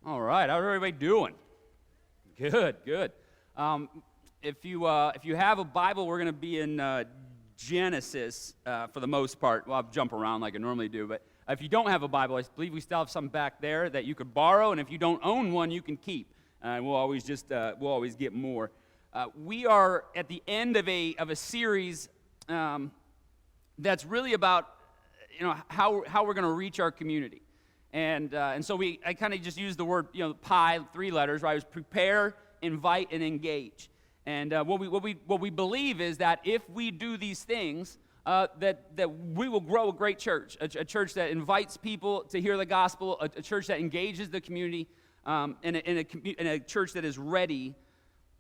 All right, how's everybody doing? Good, good. If you have a Bible, we're going to be in Genesis for the most part. Well, I'll jump around like I normally do, but if you don't have a Bible, I believe we still have some back there that you could borrow, and if you don't own one, you can keep. And we'll always get more. We are at the end of a series that's really about how we're going to reach our community. And so I kind of just used the word, PIE, 3 letters, right? It was prepare, invite, and engage. And what we believe is that if we do these things, that we will grow a great church, a church that invites people to hear the gospel, a church that engages the community, and a church that is ready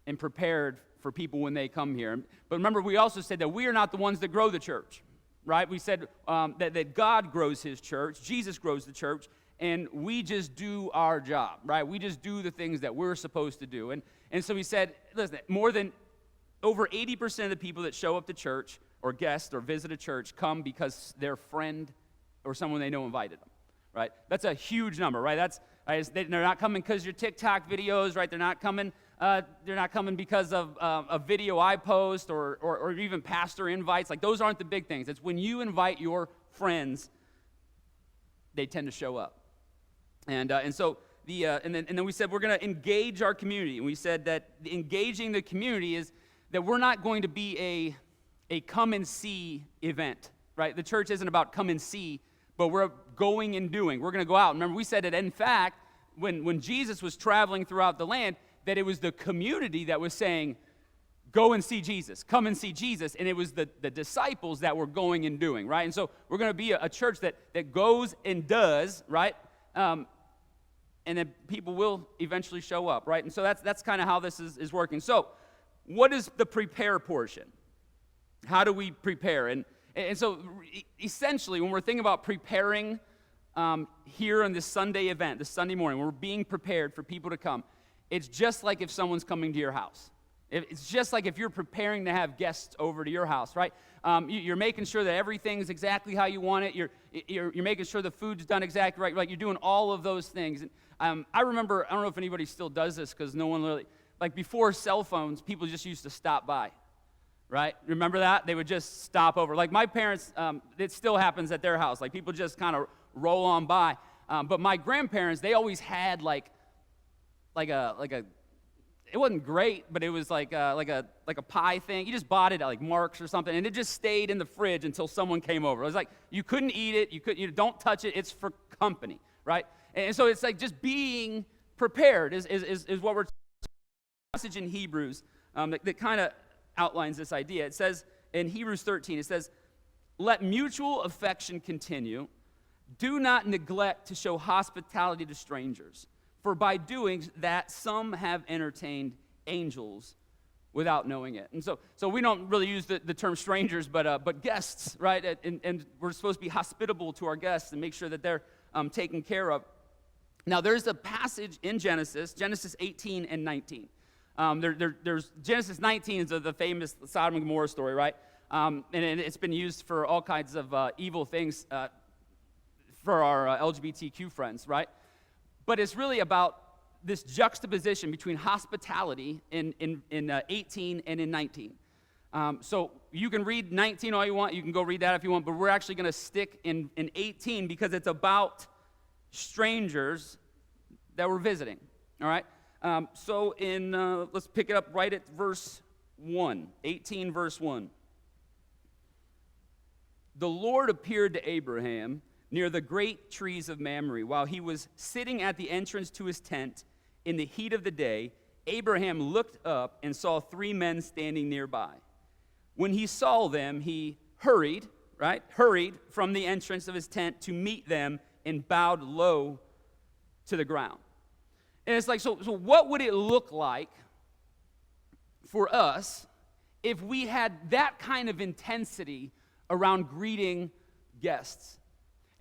and prepared for people when they come here. But remember, we also said that we are not the ones that grow the church, right? We said that God grows his church, Jesus grows the church, and we just do our job, right? We just do the things that we're supposed to do. And so we said, listen, more than over 80% of the people that show up to church or guest or visit a church come because their friend or someone they know invited them, right? That's a huge number, right? They're not coming because your TikTok videos, right? They're not coming because of a video I post or even pastor invites. Like, those aren't the big things. It's when you invite your friends, they tend to show up. And then we said we're going to engage our community. And we said that engaging the community is that we're not going to be a come and see event, right? The church isn't about come and see, but we're going and doing. We're going to go out. Remember, we said that, in fact, when Jesus was traveling throughout the land, that it was the community that was saying, go and see Jesus, come and see Jesus, and it was the disciples that were going and doing, right? And so we're going to be a church that goes and does, right? And then people will eventually show up, right? And so that's kind of how this is working. So what is the prepare portion? How do we prepare? And so essentially, when we're thinking about preparing here on this Sunday event, this Sunday morning, when we're being prepared for people to come, it's just like if someone's coming to your house. It's just like if you're preparing to have guests over to your house, right? You're making sure that everything's exactly how you want it. You're making sure the food's done exactly right. Like, you're doing all of those things. And I remember, I don't know if anybody still does this because no one really, like before cell phones, people just used to stop by, right? Remember that? They would just stop over. Like my parents, it still happens at their house. Like, people just kind of roll on by. But my grandparents, they always had like a it wasn't great, but it was like a pie thing. You just bought it at like Mark's or something, and it just stayed in the fridge until someone came over. It was like you couldn't eat it. You don't touch it. It's for company, right? And so it's like just being prepared is what we're talking about. Passage in Hebrews that kind of outlines this idea. It says in Hebrews 13, it says, "Let mutual affection continue. Do not neglect to show hospitality to strangers. For by doing that, some have entertained angels without knowing it." And so we don't really use the term strangers, but guests, right? And we're supposed to be hospitable to our guests and make sure that they're taken care of. Now, there's a passage in Genesis 18 and 19. There's Genesis 19 is the famous Sodom and Gomorrah story, right? And it's been used for all kinds of evil things for our LGBTQ friends, right? But it's really about this juxtaposition between hospitality in 18 and in 19. So you can read 19 all you want. You can go read that if you want. But we're actually going to stick in 18 because it's about strangers that we're visiting. All right? So let's pick it up right at verse 1. 18 verse 1. "The Lord appeared to Abraham near the great trees of Mamre, while he was sitting at the entrance to his tent in the heat of the day. Abraham looked up and saw 3 men standing nearby. When he saw them, he hurried from the entrance of his tent to meet them and bowed low to the ground." And it's like, so what would it look like for us if we had that kind of intensity around greeting guests?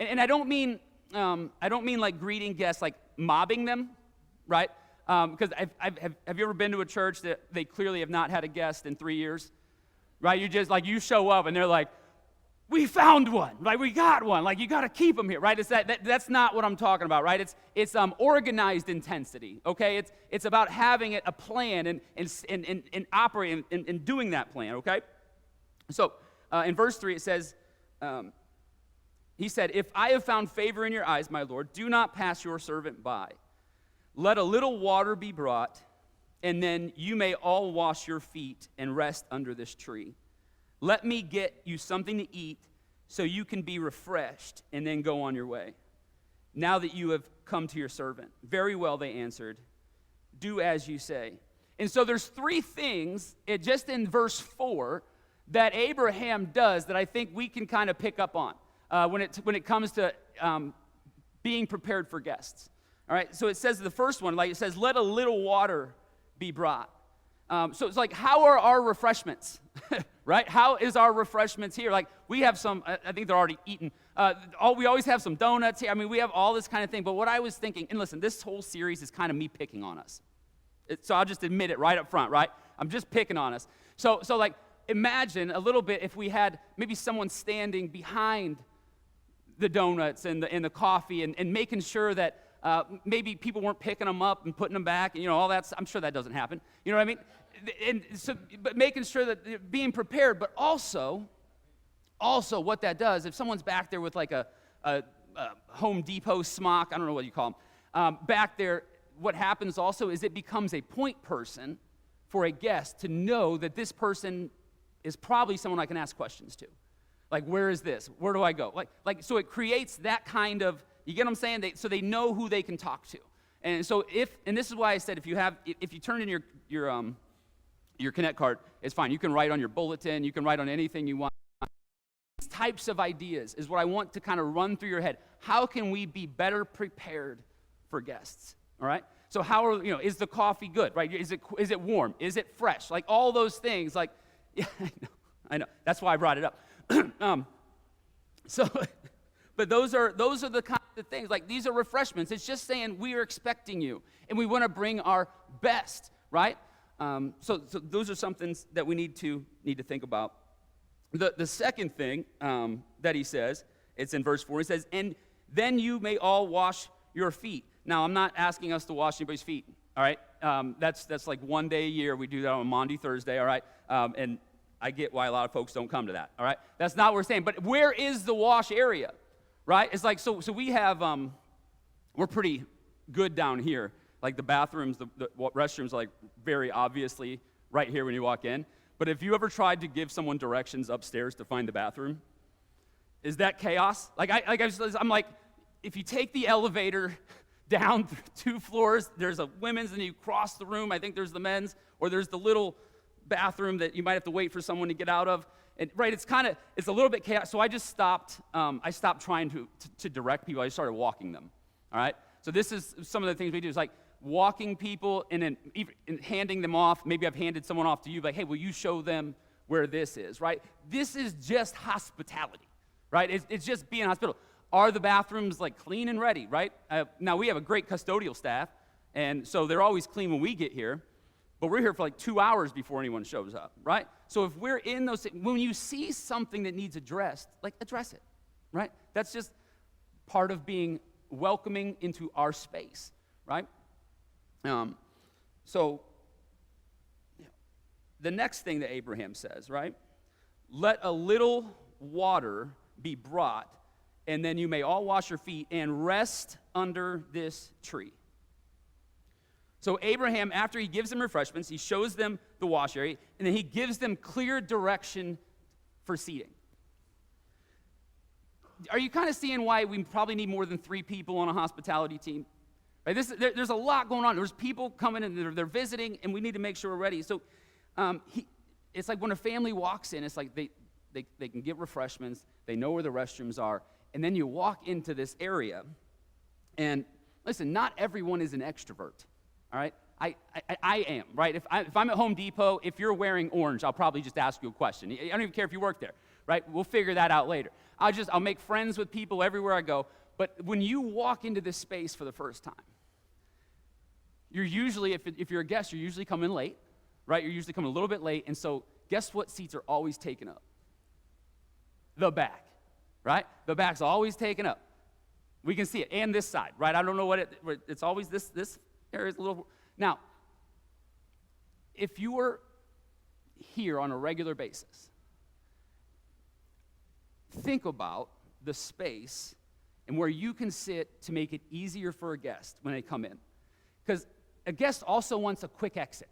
And I don't mean like greeting guests, like mobbing them, right? Because have you ever been to a church that they clearly have not had a guest in 3 years, right? You just like you show up and they're like, we found one, like we got one, like you got to keep them here, right? It's that's not what I'm talking about, right? It's organized intensity, okay? It's about having a plan and operating and doing that plan, okay? So in verse 3 it says, he said, "If I have found favor in your eyes, my Lord, do not pass your servant by. Let a little water be brought, and then you may all wash your feet and rest under this tree. Let me get you something to eat so you can be refreshed and then go on your way. Now that you have come to your servant." "Very well," they answered. "Do as you say." And so there's three things, just in verse 4, that Abraham does that I think we can kind of pick up on when it comes to being prepared for guests. All right, so it says the first one, like it says, "Let a little water be brought." So it's like, how are our refreshments, right? How is our refreshments here? Like, we have some, I think they're already eaten. We always have some donuts here. I mean, we have all this kind of thing. But what I was thinking, and listen, this whole series is kind of me picking on us. So I'll just admit it right up front, right? I'm just picking on us. So like, imagine a little bit if we had maybe someone standing behind the donuts and the coffee and making sure that maybe people weren't picking them up and putting them back, and all that. I'm sure that doesn't happen. You know what I mean? And so, but making sure that being prepared, but also what that does, if someone's back there with like a Home Depot smock, I don't know what you call them, back there, what happens also is it becomes a point person for a guest to know that this person is probably someone I can ask questions to. Like, where is this? Where do I go? Like, so it creates that kind of, you get what I'm saying? So they know who they can talk to. And so and this is why I said if you turn in your Connect card, it's fine. You can write on your bulletin. You can write on anything you want. These types of ideas is what I want to kind of run through your head. How can we be better prepared for guests? All right? So is the coffee good, right? Is it warm? Is it fresh? Like all those things, like, yeah, I know. That's why I brought it up. But those are the kinds of things. Like, these are refreshments. It's just saying we are expecting you, and we want to bring our best, right? So those are some things that we need to think about. The second thing that he says, it's in verse 4. He says, "And then you may all wash your feet." Now, I'm not asking us to wash anybody's feet, all right? That's like one day a year. We do that on Maundy Thursday, all right? And I get why a lot of folks don't come to that, all right? That's not what we're saying. But where is the wash area, right? It's like, so we have, we're pretty good down here. Like the bathrooms, the restrooms are like very obviously right here when you walk in. But if you ever tried to give someone directions upstairs to find the bathroom, is that chaos? I'm like, if you take the elevator down 2 floors, there's a women's, and you cross the room, I think there's the men's, or there's the little bathroom that you might have to wait for someone to get out of. And right, it's a little bit chaos. So I just stopped. I stopped trying to direct people. I just started walking them. All right. So this is some of the things we do. Is like walking people and then handing them off. Maybe I've handed someone off to you. Like, hey, will you show them where this is? Right. This is just hospitality. Right. It's just being hospitable. Are the bathrooms like clean and ready? Right. Now we have a great custodial staff, and so they're always clean when we get here. But we're here for like 2 hours before anyone shows up, right? So if we're in those, when you see something that needs addressed, like address it, right? That's just part of being welcoming into our space, right? So the next thing that Abraham says, right? "Let a little water be brought, and then you may all wash your feet and rest under this tree." So Abraham, after he gives them refreshments, he shows them the wash area, and then he gives them clear direction for seating. Are you kind of seeing why we probably need more than 3 people on a hospitality team? Right? There's a lot going on. There's people coming and they're visiting, and we need to make sure we're ready. So it's like when a family walks in, it's like they can get refreshments, they know where the restrooms are, and then you walk into this area, and listen, not everyone is an extrovert. All right, I am, right? If I'm at Home Depot, if you're wearing orange, I'll probably just ask you a question. I don't even care if you work there, right? We'll figure that out later. I'll make friends with people everywhere I go. But when you walk into this space for the first time, you're usually, if you're a guest, you're usually coming late, right? You're usually coming a little bit late, and so guess what seats are always taken up? the back, right? The back's always taken up. We can see it, and this side, right? I don't know it's always this area is a little. Now, if you were here on a regular basis, think about the space and where you can sit to make it easier for a guest when they come in. Because a guest also wants a quick exit,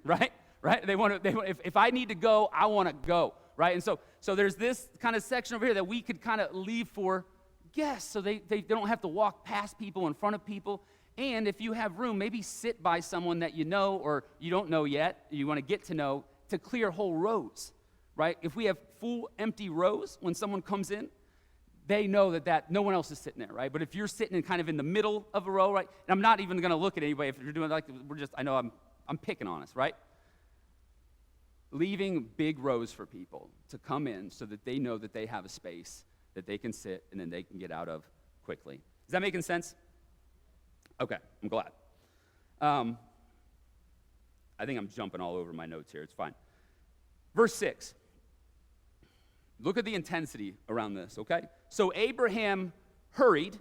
right? Right? They want to. If I need to go, I want to go, right? And so there's this kind of section over here that we could kind of leave for guests, so they don't have to walk past people, in front of people. And if you have room, maybe sit by someone that you know or you don't know yet, you want to get to know, to clear whole rows, right? If we have full empty rows when someone comes in, they know that no one else is sitting there, right? But if you're sitting kind of in the middle of a row, right? And I'm not even going to look at anybody if you're doing like I know I'm picking on us, right? Leaving big rows for people to come in so that they know that they have a space that they can sit and then they can get out of quickly. Is that making sense? Okay, I'm glad. I think I'm jumping all over my notes here. It's fine. Verse 6. Look at the intensity around this, okay? So Abraham hurried,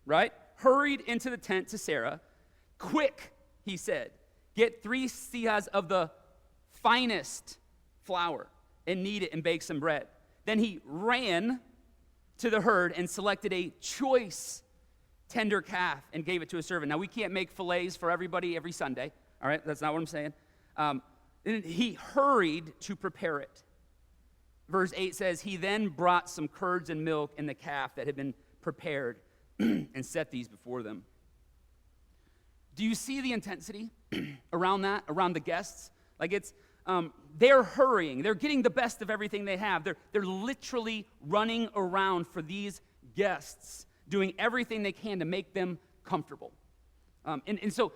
right? Hurried into the tent to Sarah. Quick, he said, get 3 seahs of the finest flour and knead it and bake some bread. Then he ran to the herd and selected a choice tender calf and gave it to a servant. Now, we can't make fillets for everybody every Sunday, all right? That's not what I'm saying. And he hurried to prepare it. Verse 8 says, he then brought some curds and milk and the calf that had been prepared and set these before them. Do you see the intensity around that, around the guests? Like they're hurrying. They're getting the best of everything they have. They're literally running around for these guests, doing everything they can to make them comfortable. And so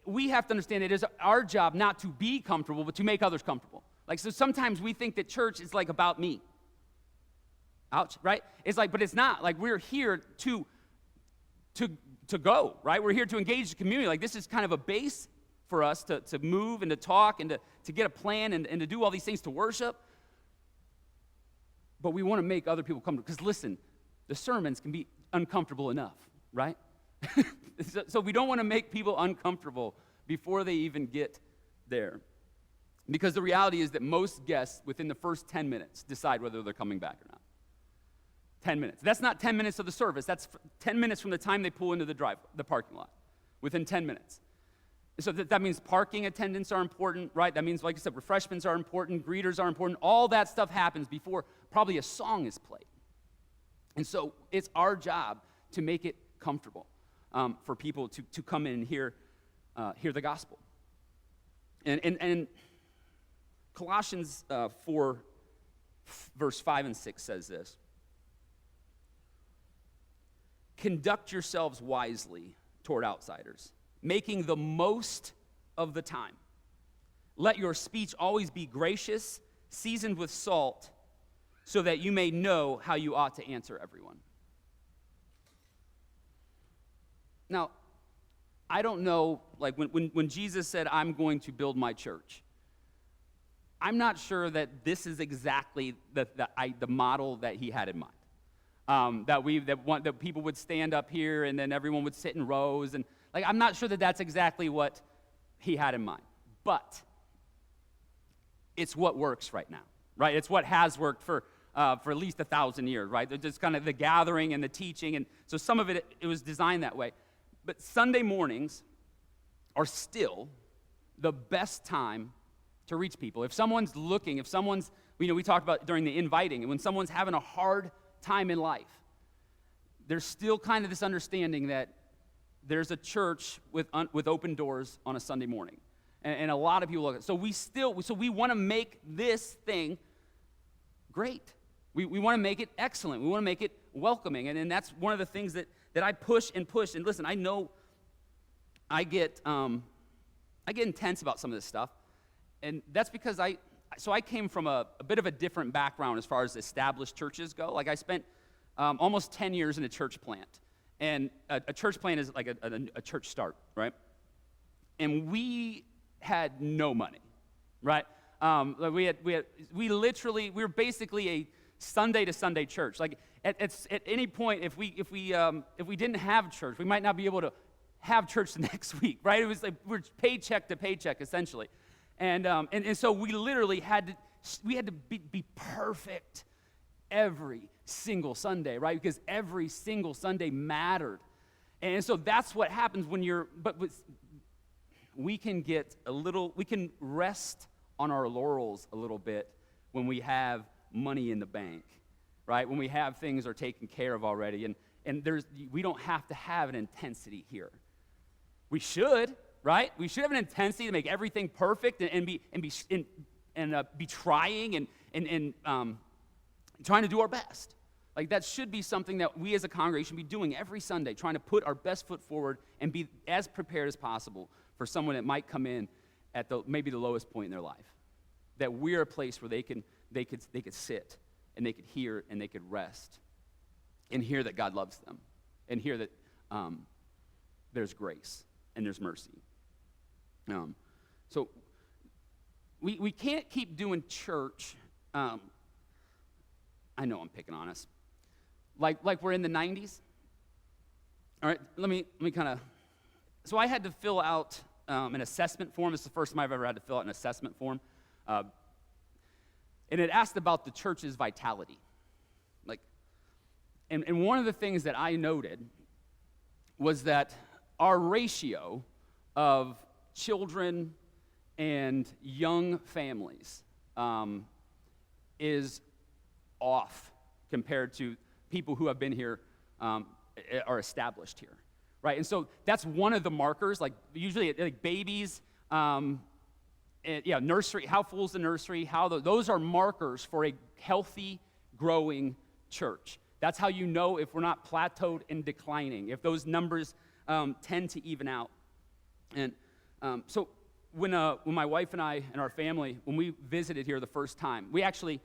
we have to understand it is our job not to be comfortable, but to make others comfortable. Like, so sometimes we think that church is like about me. Ouch, right? It's like, but it's not. Like, we're here to go, right? We're here to engage the community. Like, this is kind of a base for us to move and to talk and to get a plan and to do all these things, to worship. But we want to make other people comfortable. Because listen, the sermons can be uncomfortable enough, right? So we don't want to make people uncomfortable before they even get there. Because the reality is that most guests, within the first 10 minutes, decide whether they're coming back or not. 10 minutes. That's not 10 minutes of the service. That's 10 minutes from the time they pull into the parking lot. Within 10 minutes. So that means parking attendants are important, right? That means, like I said, refreshments are important, greeters are important. All that stuff happens before probably a song is played. And so it's our job to make it comfortable for people to come in and hear the gospel. And Colossians 4, verse 5 and 6 says this. Conduct yourselves wisely toward outsiders, making the most of the time. Let your speech always be gracious, seasoned with salt, so that you may know how you ought to answer everyone. Now, I don't know, like when Jesus said, I'm going to build my church, I'm not sure that this is exactly the model that he had in mind. That people would stand up here and then everyone would sit in rows. And like, I'm not sure that that's exactly what he had in mind. But it's what works right now, right? It's what has worked for at least 1,000 years, right? They're just kind of the gathering and the teaching. And so some of it was designed that way. But Sunday mornings are still the best time to reach people. If someone's looking, we talked about during the inviting, and when someone's having a hard time in life, there's still kind of this understanding that there's a church with open doors on a Sunday morning. And a lot of people look at it. So we want to make this thing great. We want to make it excellent. We want to make it welcoming. And that's one of the things that I push. And listen, I know I get intense about some of this stuff. And that's because I came from a bit of a different background as far as established churches go. Like, I spent almost 10 years in a church plant. And a church plant is like a church start, right? And we had no money, right? We were basically a Sunday to Sunday church. Like at any point, if we didn't have church, we might not be able to have church the next week, right? It was like we're paycheck to paycheck essentially, and so we literally had to be perfect every single Sunday, right? Because every single Sunday mattered, and so that's what happens when we can rest on our laurels a little bit when we have money in the bank, right? When we have things are taken care of already, and we don't have to have an intensity here. We should, right? We should have an intensity to make everything perfect and be trying and trying to do our best. Like that should be something that we as a congregation be doing every Sunday, trying to put our best foot forward and be as prepared as possible for someone that might come in at maybe the lowest point in their life. That we're a place where they could sit and they could hear and they could rest and hear that God loves them and hear that there's grace and there's mercy. So we can't keep doing church. I know I'm picking on us. Like we're in the 90s. All right, let me kind of. So I had to fill out an assessment form. This is the first time I've ever had to fill out an assessment form. And it asked about the church's vitality. And one of the things that I noted was that our ratio of children and young families is off compared to people who have been here, are established here, right? And so that's one of the markers, like usually like babies, nursery, how full is the nursery, those are markers for a healthy, growing church. That's how you know if we're not plateaued and declining, if those numbers tend to even out. And so when my wife and I and our family, when we visited here the first time, we actually,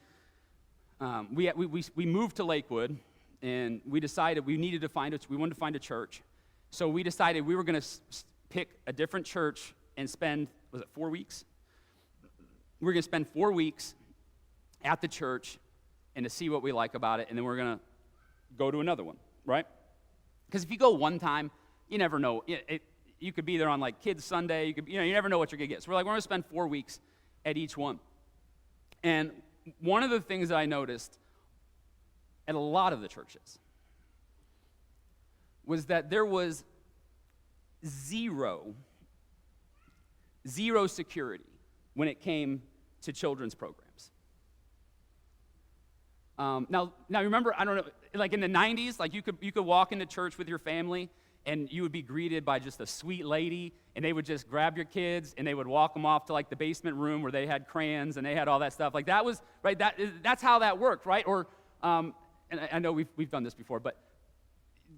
we moved to Lakewood, and we decided we wanted to find a church. So we decided we were going to pick a different church and spend, 4 weeks? We're going to spend 4 weeks at the church and to see what we like about it, and then we're going to go to another one, right? Because if you go one time, you never know. You could be there on like Kids Sunday. You never know what you're going to get. So we're going to spend 4 weeks at each one. And one of the things that I noticed at a lot of the churches was that there was zero security when it came to children's programs. Now remember, I don't know, like in the 90s, like you could walk into church with your family and you would be greeted by just a sweet lady, and they would just grab your kids and they would walk them off to like the basement room where they had crayons and they had all that stuff. Like that was, right, that's how that worked, right? Or, and I know we've done this before, but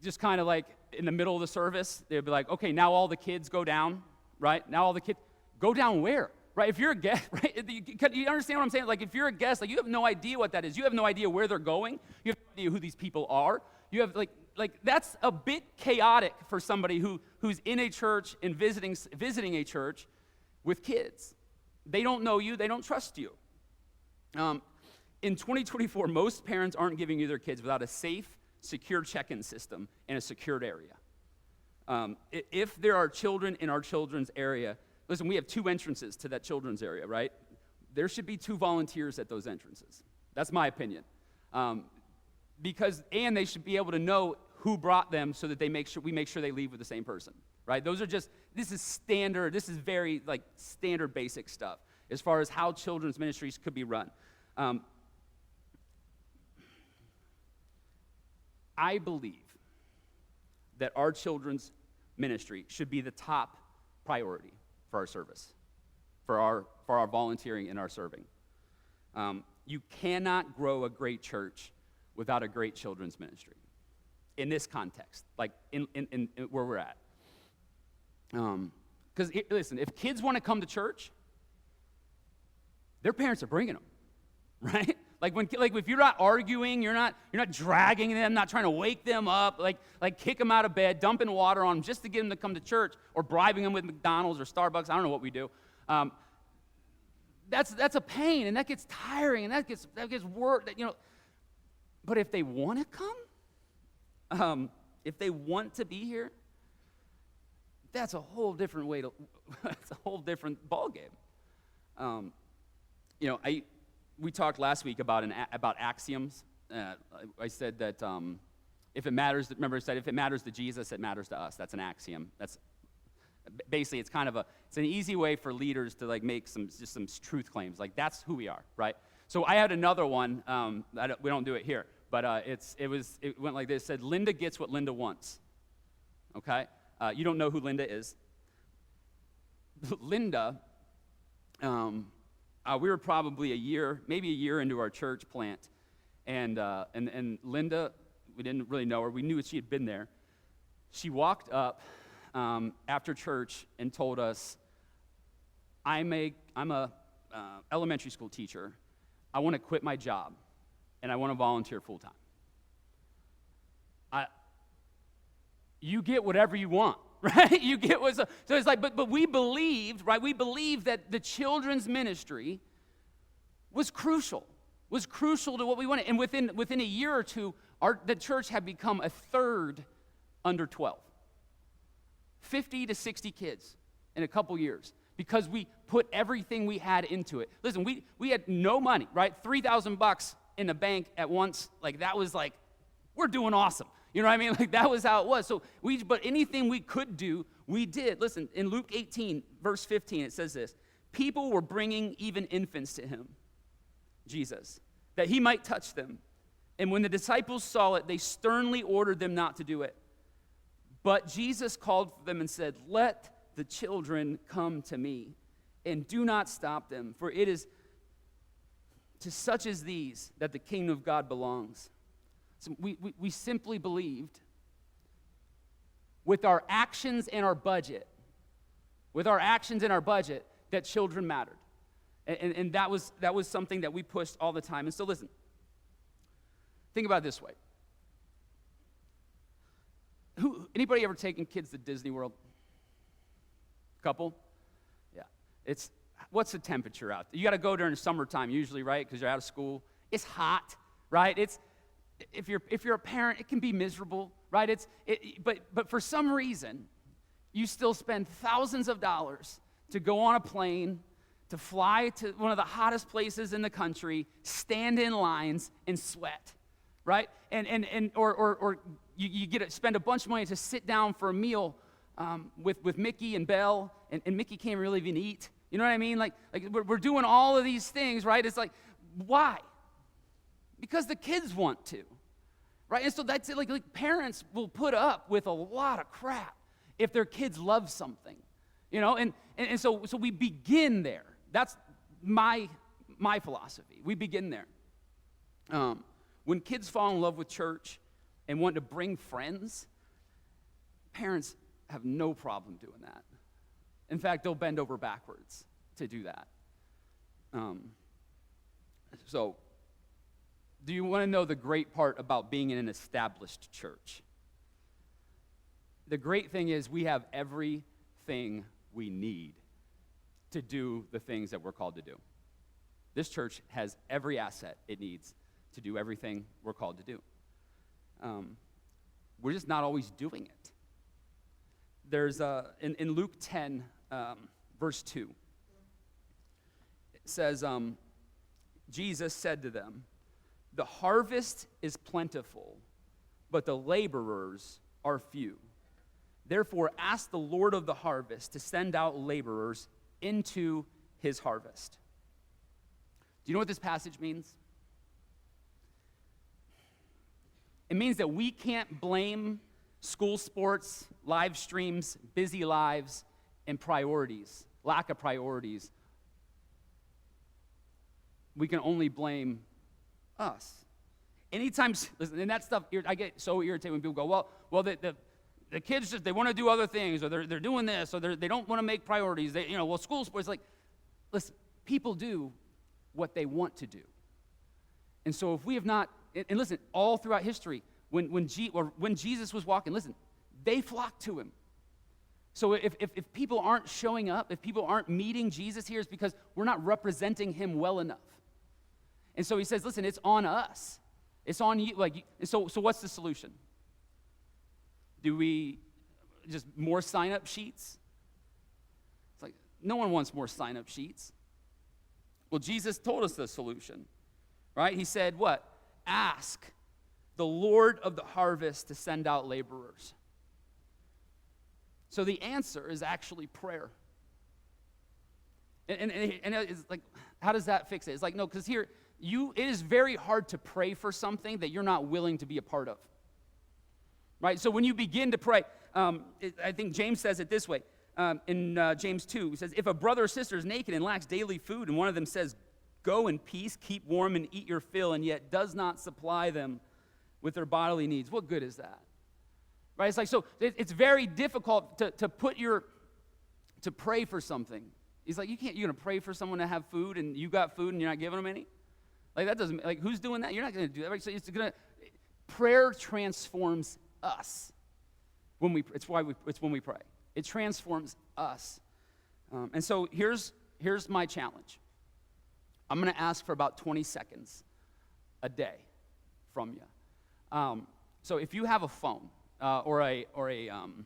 just kind of like in the middle of the service, they'd be like, okay, now all the kids go down, right? Now all the kids, go down where? Right, if you're a guest, right, you understand what I'm saying? Like, if you're a guest, like, you have no idea what that is. You have no idea where they're going. You have no idea who these people are. You have, like that's a bit chaotic for somebody who's in a church and visiting a church with kids. They don't know you. They don't trust you. In 2024, most parents aren't giving you their kids without a safe, secure check-in system in a secured area. If there are children in our children's area, listen, we have 2 entrances to that children's area, right? There should be 2 volunteers at those entrances. That's my opinion. Because they should be able to know who brought them so that we make sure they leave with the same person, right? This is standard, this is very like standard basic stuff as far as how children's ministries could be run. I believe that our children's ministry should be the top priority for our service, for our volunteering and our serving. You cannot grow a great church without a great children's ministry in this context, like in where we're at. Because listen, if kids want to come to church, their parents are bringing them, right? Like if you're not arguing, you're not dragging them, not trying to wake them up, like kick them out of bed, dumping water on them just to get them to come to church, or bribing them with McDonald's or Starbucks. I don't know what we do. That's a pain, and that gets tiring, and that gets work. But if they want to come, if they want to be here, that's a whole different way to, it's a whole different ballgame. We talked last week about axioms. I said that if it matters, remember I said if it matters to Jesus, it matters to us. That's an axiom. That's basically, it's an easy way for leaders to like make some truth claims. Like that's who we are, right? So I had another one. We don't do it here, but it went like this. It said, Linda gets what Linda wants. Okay? You don't know who Linda is. Linda, we were probably maybe a year into our church plant, and Linda, we didn't really know her. We knew that she had been there. She walked up after church and told us, I'm a elementary school teacher. I want to quit my job, and I want to volunteer full time. You get whatever you want, right? You get so it's like, but we believed, right? We believed that the children's ministry was crucial to what we wanted. And within a year or two, the church had become a third under 12. 50 to 60 kids in a couple years because we put everything we had into it. Listen, we had no money, right? $3,000 in the bank at once. Like that was like, we're doing awesome. You know what I mean? Like that was how it was. So but anything we could do, we did. Listen, in Luke 18, verse 15, it says this: people were bringing even infants to him, Jesus, that he might touch them. And when the disciples saw it, they sternly ordered them not to do it. But Jesus called for them and said, let the children come to me, and do not stop them, for it is to such as these that the kingdom of God belongs. So we simply believed with our actions and our budget, that children mattered. And that was something that we pushed all the time. And so listen, think about it this way. Anybody ever taken kids to Disney World? Couple? Yeah. What's the temperature out there? You got to go during the summertime usually, right? Because you're out of school. It's hot, right? If you're a parent, it can be miserable, right? But for some reason, you still spend thousands of dollars to go on a plane, to fly to one of the hottest places in the country, stand in lines and sweat, right? Or you get to spend a bunch of money to sit down for a meal with Mickey and Belle, and Mickey can't really even eat. You know what I mean? Like we're doing all of these things, right? It's like, why? Because the kids want to, right? And so that's it. Like parents will put up with a lot of crap if their kids love something, you know? And so we begin there. That's my philosophy. We begin there. When kids fall in love with church and want to bring friends, parents have no problem doing that. In fact, they'll bend over backwards to do that. So, do you want to know the great part about being in an established church? The great thing is we have everything we need to do the things that we're called to do. This church has every asset it needs to do everything we're called to do. We're just not always doing it. There's in Luke 10, verse 2, it says, Jesus said to them, the harvest is plentiful, but the laborers are few. Therefore, ask the Lord of the harvest to send out laborers into his harvest. Do you know what this passage means? It means that we can't blame school sports, live streams, busy lives, and priorities, lack of priorities. We can only blame us. Anytime, listen, and that stuff, I get so irritated when people go, well, the kids just, they want to do other things, or they're doing this, or they don't want to make priorities. School sports, like, listen, people do what they want to do. And so if we have not, and listen, all throughout history, when Jesus was walking, listen, they flocked to him. So if people aren't showing up, if people aren't meeting Jesus here, it's because we're not representing him well enough. And so he says, listen, it's on us. It's on you. So what's the solution? Do we just more sign-up sheets? It's like, no one wants more sign-up sheets. Well, Jesus told us the solution, right? He said what? Ask the Lord of the harvest to send out laborers. So the answer is actually prayer. And it's like, how does that fix it? It's like, no, because here, it is very hard to pray for something that you're not willing to be a part of. Right? So when you begin to pray, I think James says it this way. In James 2, he says, if a brother or sister is naked and lacks daily food, and one of them says, go in peace, keep warm, and eat your fill, and yet does not supply them with their bodily needs, what good is that? Right? It's like, so it's very difficult to pray for something. He's like, you're going to pray for someone to have food, and you got food, and you're not giving them any? Like, that doesn't, like, who's doing that? You're not going to do that, right? So prayer transforms us. It's when we pray. It transforms us. And so here's my challenge. I'm going to ask for about 20 seconds a day from you. So if you have a phone or an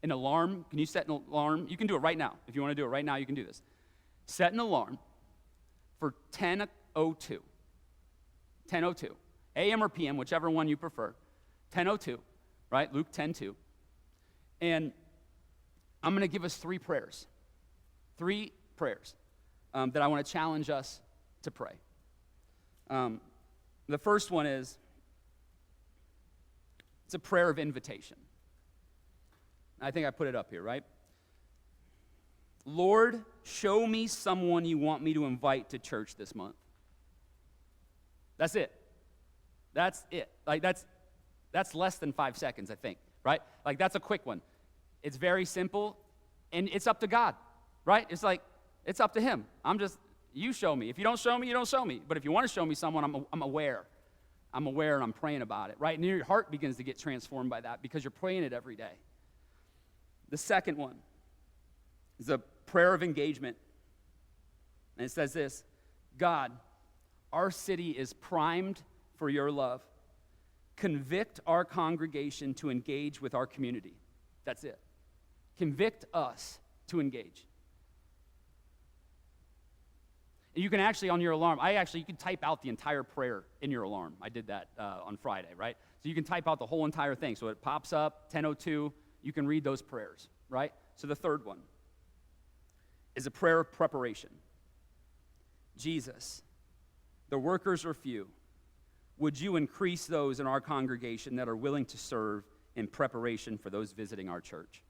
alarm, can you set an alarm? You can do it right now. If you want to do it right now, you can do this. Set an alarm for 10:02. 10:02. AM or PM, whichever one you prefer. 10:02, right? Luke 10:2. And I'm going to give us three prayers. Three prayers that I want to challenge us to pray. The first one is, it's a prayer of invitation. I think I put it up here, right? Lord, show me someone you want me to invite to church this month. That's it. That's it. Like, that's less than 5 seconds, I think, right? Like, that's a quick one. It's very simple, and it's up to God, right? It's like, it's up to him. You show me. If you don't show me, you don't show me. But if you want to show me someone, I'm aware. I'm aware, and I'm praying about it, right? And your heart begins to get transformed by that because you're praying it every day. The second one is a prayer of engagement. And it says this, God, our city is primed for your love. Convict our congregation to engage with our community. That's it. Convict us to engage. And you can actually, on your alarm, you can type out the entire prayer in your alarm. I did that on Friday, right? So you can type out the whole entire thing. So it pops up, 10:02, you can read those prayers, right? So the third one is a prayer of preparation. Jesus, the workers are few. Would you increase those in our congregation that are willing to serve in preparation for those visiting our church?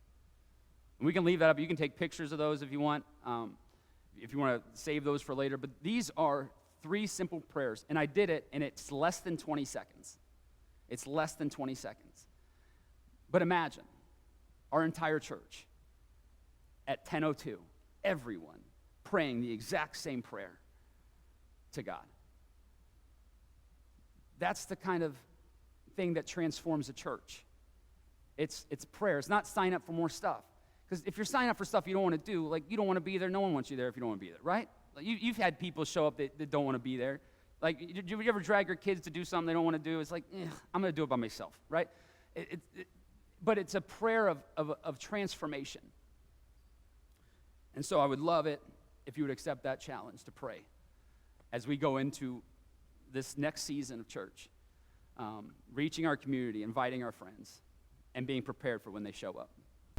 And we can leave that up. You can take pictures of those if you want, if you want to save those for later. But these are three simple prayers, and I did it, and it's less than 20 seconds. It's less than 20 seconds. But imagine our entire church at 10:02, everyone praying the exact same prayer to God. That's the kind of thing that transforms a church. It's prayer. It's not sign up for more stuff. Because if you're signing up for stuff you don't want to do, like, you don't want to be there, no one wants you there if you don't want to be there, right? Like, you've had people show up that don't want to be there. Like, did you ever drag your kids to do something they don't want to do? It's like, I'm going to do it by myself, right? But it's a prayer of transformation. And so I would love it if you would accept that challenge to pray as we go into this next season of church, reaching our community, inviting our friends, and being prepared for when they show up.